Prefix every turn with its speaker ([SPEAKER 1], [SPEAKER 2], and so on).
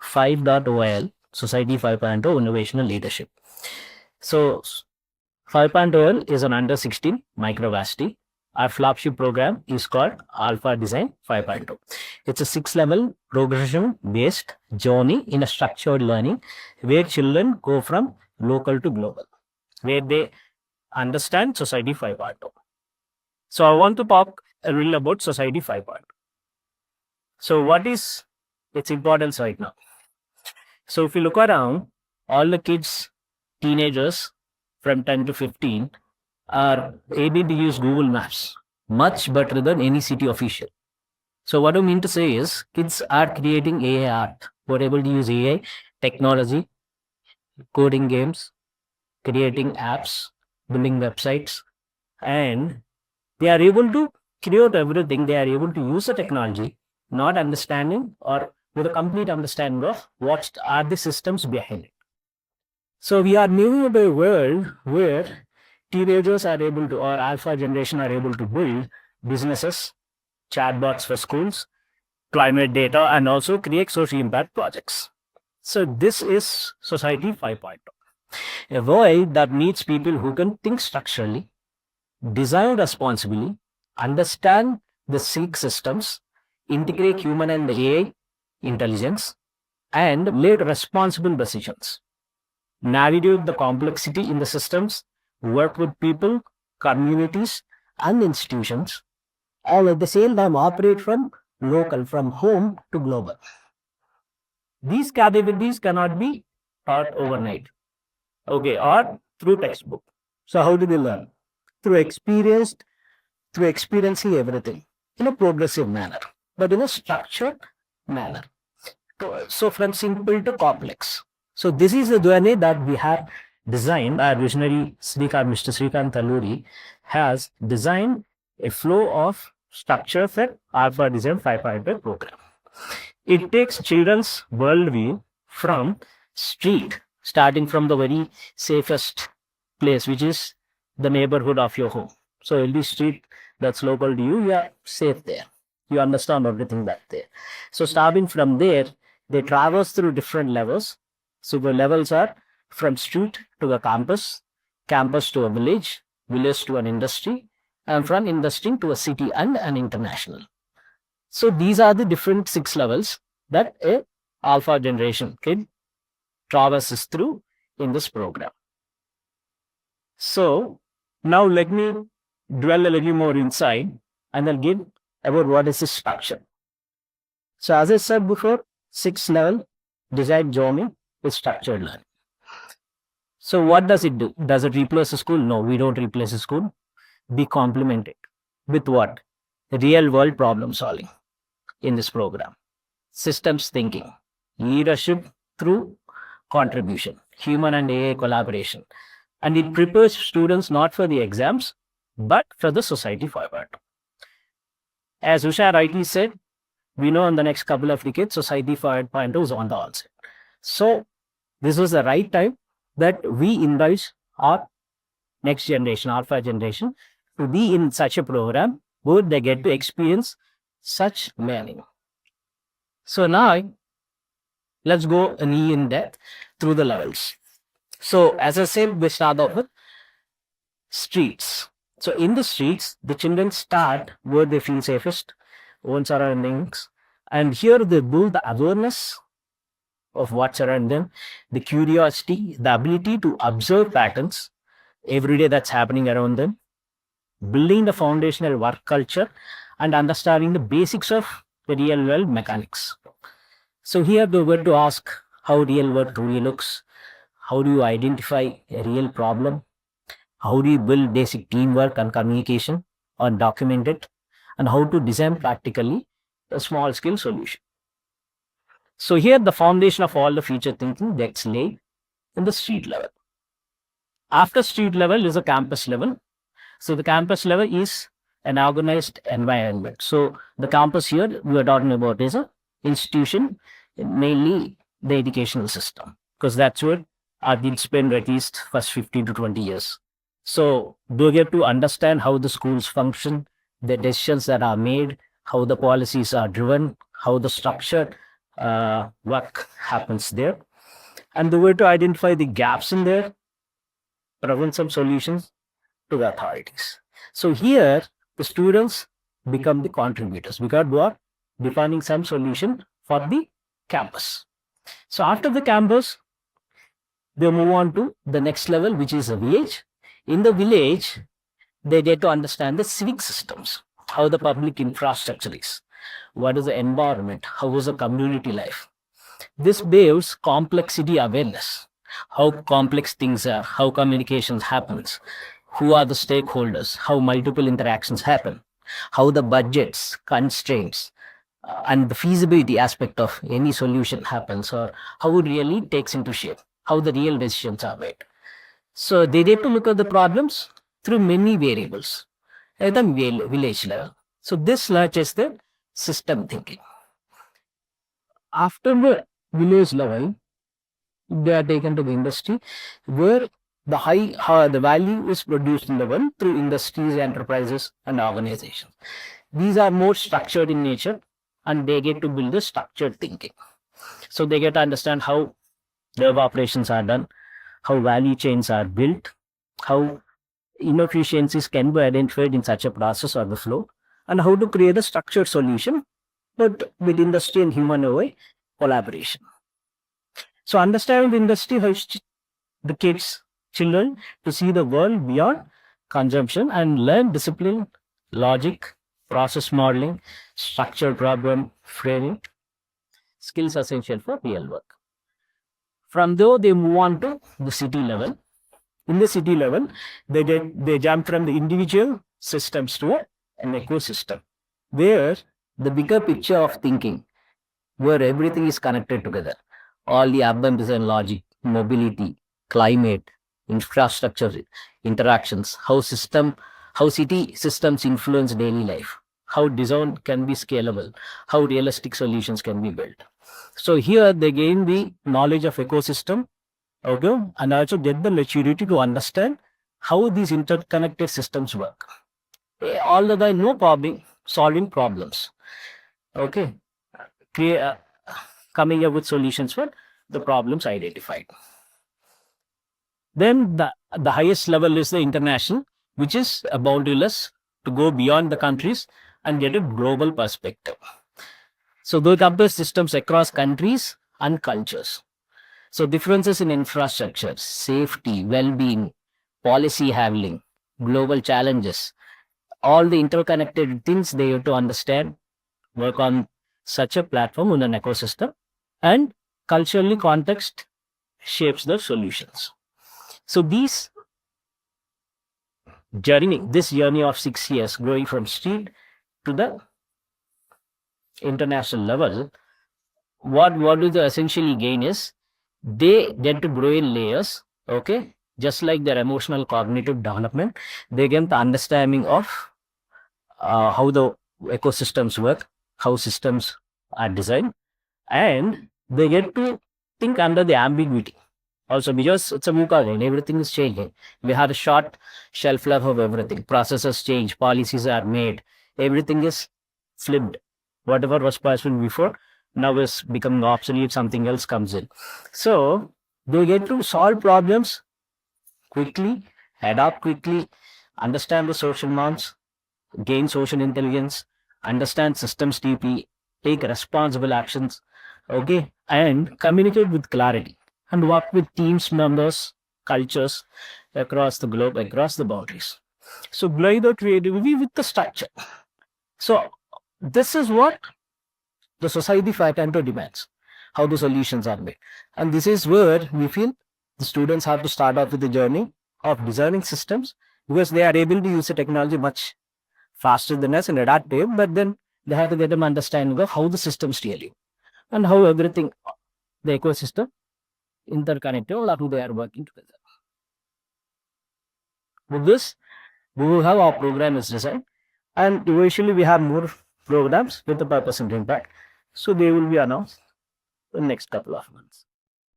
[SPEAKER 1] 5.OL, Society 5.0 Innovation and Leadership. So 5.0L is an under 16 microvasty. Our flagship program is called Alpha Design 5.0. It's a 6-level progression based journey in a structured learning where children go from local to global, where they understand Society 5.0. So I want to talk a little about Society 5.0. So what is its importance right now? So if you look around, all the kids, teenagers from 10 to 15 are able to use Google Maps much better than any city official. So what I mean to say is kids are creating AI art. We're able to use AI technology, coding games, creating apps, building websites, and they are able to create everything. They are able to use the technology, not understanding or with a complete understanding of what are the systems behind it. So we are moving into a world where teenagers are able to, or alpha generation are able to build businesses, chatbots for schools, climate data, and also create social impact projects. So this is Society 5.0, a world that needs people who can think structurally, design responsibly, understand the SIG systems, integrate human and AI intelligence, and make responsible decisions, navigate the complexity in the systems, work with people, communities, and institutions, and at the same time operate from local, from home to global. These capabilities cannot be taught overnight, okay, or through textbook. So how do they learn? Through experienced, through experiencing everything in a progressive manner, but in a structured manner. So from simple to complex. So this is the journey that we have designed. Our visionary Mr. Srikant Talluri has designed a flow of structure for Alpha Design 5.0 program. It takes children's worldview from street, starting from the very safest place, which is the neighborhood of your home. So in the street that's local to you, you are safe there. You understand everything that's there. So starting from there, they traverse through different levels. So the levels are from street to a campus, campus to a village, village to an industry, and from industry to a city and an international. So these are the different 6 levels that a alpha generation kid traverses through in this program. So now let me dwell a little more inside and I'll give about what is the structure. So as I said before, 6 level design journey is structured learning. So what does it do? Does it replace a school? No, we don't replace a school. We complement it with what? Real world problem solving in this program. Systems thinking, leadership through contribution, human and AI collaboration. And it prepares students not for the exams, but for the society forward. As Usha rightly said, we know in the next couple of decades, Society 5.0 is on the onset. So this was the right time that we invite our next generation, alpha generation, to be in such a program where they get to experience such learning. So now, let's go in depth through the levels. So as I said, we start off with streets. So in the streets, the children start where they feel safest, own surroundings, and here they build the awareness of what's around them, the curiosity, the ability to observe patterns every day that's happening around them, building the foundational work culture, and understanding the basics of the real world mechanics. So here they were to ask how real world truly looks, how do you identify a real problem, how do you build basic teamwork and communication or document it, and how to design practically a small scale solution. So here the foundation of all the future thinking gets laid in the street level. After street level is a campus level. So the campus level is an organized environment. So the campus here we are talking about is an institution, mainly the educational system, because that's where our kids spend at least first 15 to 20 years. So they get to understand how the schools function, the decisions that are made, how the policies are driven, how the structured work happens there. And they were to identify the gaps in there, present some solutions to the authorities. So here, the students become the contributors because they are defining some solution for the campus. So after the campus, they move on to the next level, which is a village. In the village, they get to understand the civic systems, how the public infrastructure is, what is the environment, how is the community life. This builds complexity awareness, how complex things are, how communications happens, who are the stakeholders, how multiple interactions happen, how the budgets, constraints, and the feasibility aspect of any solution happens, or how it really takes into shape, how the real decisions are made. So they need to look at the problems through many variables at the village level. So this is the system thinking. After the village level, they are taken to the industry where the value is produced in the world through industries, enterprises, and organizations. These are more structured in nature and they get to build the structured thinking. So they get to understand how dev operations are done, how value chains are built, how inefficiencies can be identified in such a process or the flow, and how to create a structured solution, but with industry and human OI collaboration. So understanding the industry helps the kids, children to see the world beyond consumption and learn discipline, logic, process modeling, structured problem framing, skills essential for real work. From there, they move on to the city level. In the city level, they jump from the individual systems to an ecosystem, where the bigger picture of thinking, where everything is connected together, all the urban design logic, mobility, climate, infrastructure, interactions, how city systems influence daily life, how design can be scalable, how realistic solutions can be built. So here they gain the knowledge of ecosystem, okay, and also get the maturity to understand how these interconnected systems work. All the time, no problem solving problems. Okay, coming up with solutions for the problems identified. Then the highest level is the international, which is a boundaryless to go beyond the countries and get a global perspective. So they compare systems across countries and cultures. So differences in infrastructure, safety, well-being, policy handling, global challenges, all the interconnected things they have to understand, work on such a platform in an ecosystem, and culturally context shapes the solutions. So this journey of 6 years, growing from street to the international level, what do they essentially gain is they get to grow in layers, okay, just like their emotional cognitive development. They get the understanding of how the ecosystems work, how systems are designed, and they get to think under the ambiguity. Also, because it's a VUCA game, everything is changing. We have a short shelf life of everything. Processes change, policies are made, everything is flipped. Whatever was possible before now is becoming obsolete, something else comes in. So they get to solve problems quickly, adapt quickly, understand the social norms, gain social intelligence, understand systems deeply, take responsible actions, okay, and communicate with clarity and work with teams members, cultures across the globe, across the boundaries. So blend the creativity with the structure. So this is what the society 5 demands, how the solutions are made. And this is where we feel the students have to start off with the journey of designing systems because they are able to use the technology much faster than us and adaptive, but then they have to get them understanding of how the systems really and how everything, the ecosystem, interconnected, or how they are working together. With this, we will have our program is designed, and eventually we have more programs with the purpose and impact. So they will be announced in the next couple of months.